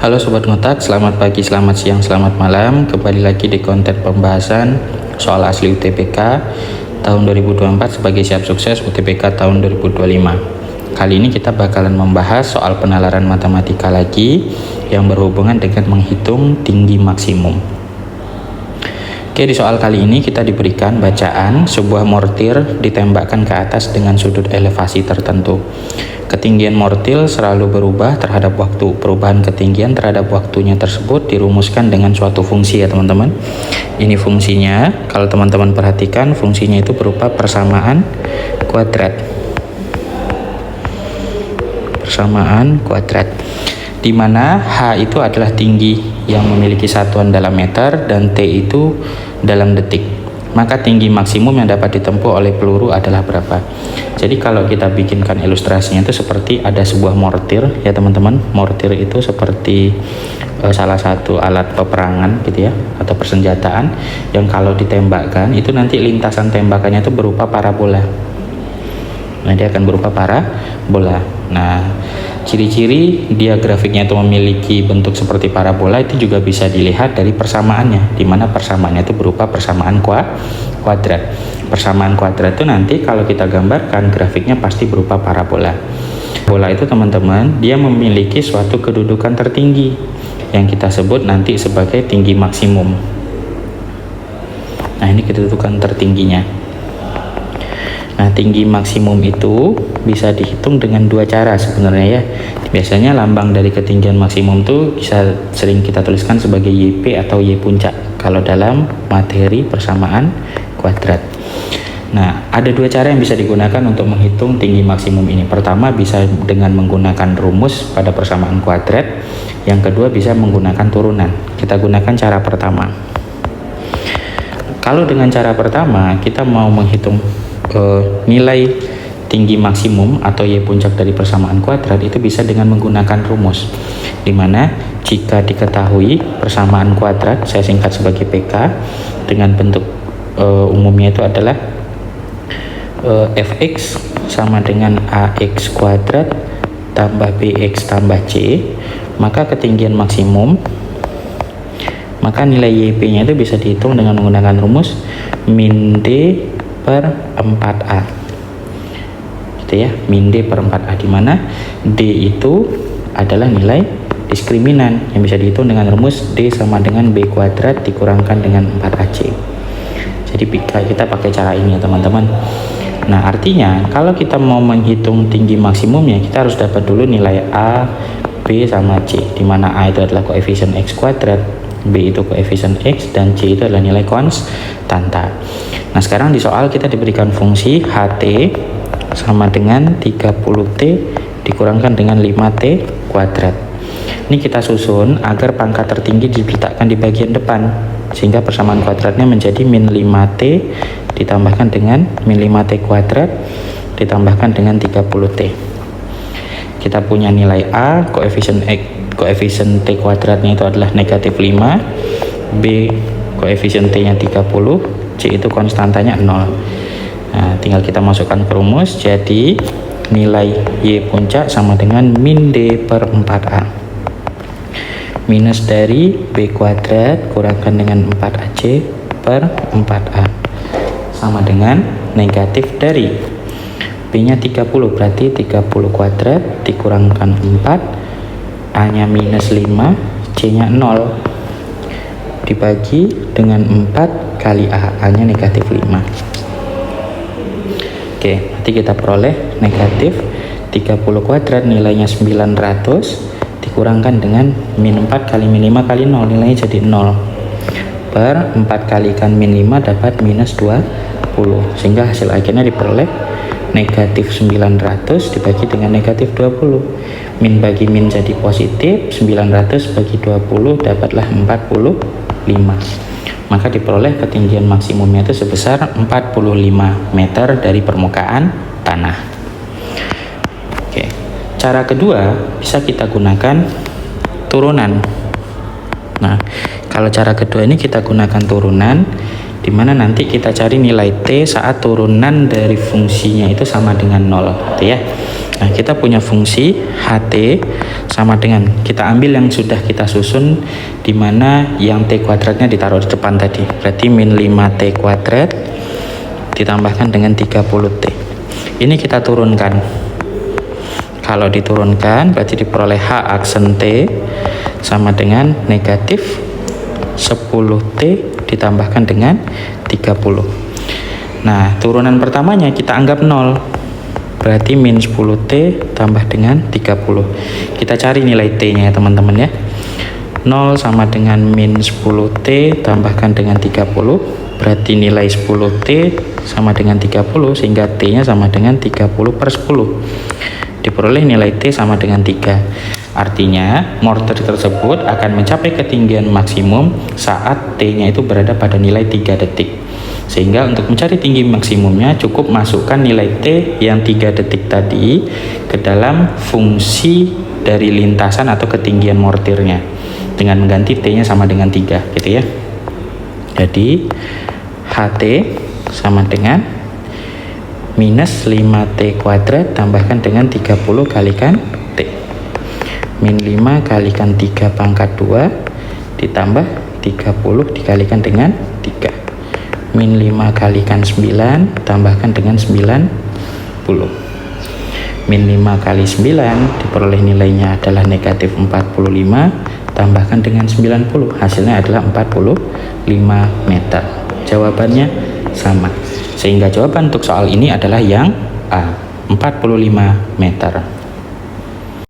Halo Sobat Ngotak, selamat pagi, selamat siang, selamat malam. Kembali lagi di konten pembahasan soal asli UTBK tahun 2024 sebagai siap sukses UTBK tahun 2025. Kali ini kita bakalan membahas soal penalaran matematika lagi yang berhubungan dengan menghitung tinggi maksimum. Oke, di soal kali ini kita diberikan bacaan sebuah mortir ditembakkan ke atas dengan sudut elevasi tertentu. Ketinggian mortir selalu berubah terhadap waktu. Perubahan ketinggian terhadap waktunya tersebut dirumuskan dengan suatu fungsi ya teman-teman. Ini fungsinya, kalau teman-teman perhatikan fungsinya itu berupa persamaan kuadrat. Persamaan kuadrat. Di mana H itu adalah tinggi yang memiliki satuan dalam meter dan T itu dalam detik. Maka tinggi maksimum yang dapat ditempuh oleh peluru adalah berapa? Jadi kalau kita bikinkan ilustrasinya itu seperti ada sebuah mortir ya teman-teman. Mortir itu seperti salah satu alat peperangan gitu ya, atau persenjataan yang kalau ditembakkan itu nanti lintasan tembakannya itu berupa parabola. Nah, dia akan berupa parabola. Nah, ciri-ciri dia grafiknya itu memiliki bentuk seperti parabola itu juga bisa dilihat dari persamaannya, di mana persamaannya itu berupa persamaan kuadrat. Persamaan kuadrat itu nanti kalau kita gambarkan grafiknya pasti berupa parabola. Bola itu teman-teman, dia memiliki suatu kedudukan tertinggi yang kita sebut nanti sebagai tinggi maksimum. Nah, ini kedudukan tertingginya. Nah, tinggi maksimum itu bisa dihitung dengan dua cara sebenarnya ya. Biasanya lambang dari ketinggian maksimum itu bisa sering kita tuliskan sebagai YP atau Y puncak kalau dalam materi persamaan kuadrat. Nah, ada dua cara yang bisa digunakan untuk menghitung tinggi maksimum ini. Pertama bisa dengan menggunakan rumus pada persamaan kuadrat. Yang kedua bisa menggunakan turunan. Kita gunakan cara pertama. Kalau dengan cara pertama kita mau menghitung nilai tinggi maksimum atau Y puncak dari persamaan kuadrat itu bisa dengan menggunakan rumus, dimana jika diketahui persamaan kuadrat, saya singkat sebagai PK, dengan bentuk umumnya itu adalah Fx sama dengan AX kuadrat tambah BX tambah C, maka ketinggian maksimum, maka nilai YP nya itu bisa dihitung dengan menggunakan rumus min D per 4A gitu ya, min D per 4A, di mana D itu adalah nilai diskriminan yang bisa dihitung dengan rumus D sama dengan B kuadrat dikurangkan dengan 4AC. Jadi kita pakai cara ini ya teman-teman. Nah, artinya kalau kita mau menghitung tinggi maksimumnya kita harus dapat dulu nilai A, B sama C, di mana A itu adalah koefisien X kuadrat, B itu koefisien X, dan C itu adalah nilai konstanta. Nah, sekarang di soal kita diberikan fungsi HT sama dengan 30T dikurangkan dengan 5T kuadrat. Ini kita susun agar pangkat tertinggi diletakkan di bagian depan, sehingga persamaan kuadratnya menjadi min 5T ditambahkan dengan min 5T kuadrat ditambahkan dengan 30T. Kita punya nilai A, koefisien T kuadratnya itu adalah negatif 5, B koefisien T nya 30, C itu konstantanya 0. Nah, tinggal kita masukkan ke rumus, jadi nilai Y puncak sama dengan min D per 4A minus dari B kuadrat kurangkan dengan 4AC per 4A sama dengan negatif dari B nya 30, berarti 30 kuadrat dikurangkan 4, A nya minus 5, C nya 0 dibagi dengan 4 kali A nya negatif 5. Oke, nanti kita peroleh negatif 30 kuadrat nilainya 900 dikurangkan dengan min 4 kali min 5 kali 0, nilainya jadi 0 per 4 kalikan min 5 dapat minus 20, sehingga hasil akhirnya diperoleh negatif 900 dibagi dengan negatif 20. Min bagi min jadi positif, 900 bagi 20 dapatlah 45. Maka diperoleh ketinggian maksimumnya itu sebesar 45 meter dari permukaan tanah. Oke. Cara kedua bisa kita gunakan turunan. Nah, kalau cara kedua ini kita gunakan turunan, di mana nanti kita cari nilai T saat turunan dari fungsinya itu sama dengan 0 gitu ya. Nah, kita punya fungsi HT sama dengan, kita ambil yang sudah kita susun, di mana yang T kuadratnya ditaruh di depan tadi. Berarti min 5T kuadrat ditambahkan dengan 30T. Ini kita turunkan. Kalau diturunkan berarti diperoleh H aksen T sama dengan negatif 10T ditambahkan dengan 30. Nah, turunan pertamanya kita anggap 0. Berarti min 10T tambah dengan 30. Kita cari nilai T-nya ya teman-teman ya. 0 sama dengan min 10T tambahkan dengan 30. Berarti nilai 10T sama dengan 30, sehingga T-nya sama dengan 30/10. Diperoleh nilai T sama dengan 3. Artinya mortir tersebut akan mencapai ketinggian maksimum saat T-nya itu berada pada nilai 3 detik. Sehingga untuk mencari tinggi maksimumnya cukup masukkan nilai T yang 3 detik tadi ke dalam fungsi dari lintasan atau ketinggian mortirnya dengan mengganti T-nya sama dengan 3 gitu ya. Jadi HT sama dengan minus 5T kuadrat tambahkan dengan 30 kalikan T. Min 5 kalikan 3 pangkat 2 ditambah 30 dikalikan dengan 3. Min 5 kalikan 9 tambahkan dengan 90. Min 5 kali 9 diperoleh nilainya adalah negatif 45 tambahkan dengan 90, hasilnya adalah 45 meter. Jawabannya sama, sehingga jawaban untuk soal ini adalah yang A, 45 meter.